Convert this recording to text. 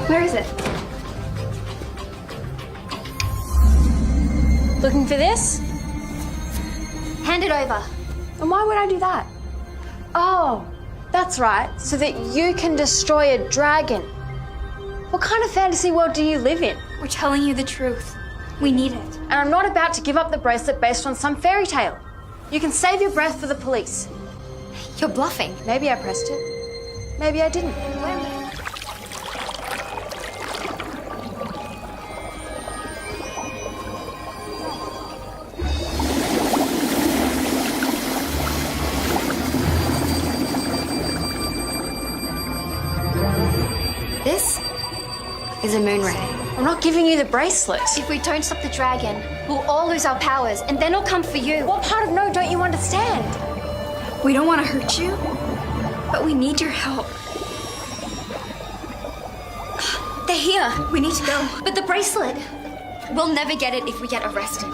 Where is it? Looking for this? Hand it over. And why would I do that? Oh, that's right, so that you can destroy a dragon. What kind of fantasy world do you live in? We're telling you the truth. We need it. And I'm not about to give up the bracelet based on some fairy tale. You can save your breath for the police. You're bluffing. Maybe I pressed it. Maybe I didn't. This is a moon ray. I'm not giving you the bracelet. If we don't stop the dragon, we'll all lose our powers, and then it'll come for you. What part of no don't you understand? We don't want to hurt you, but we need your help. They're here. We need to go. But the bracelet, we'll never get it if we get arrested.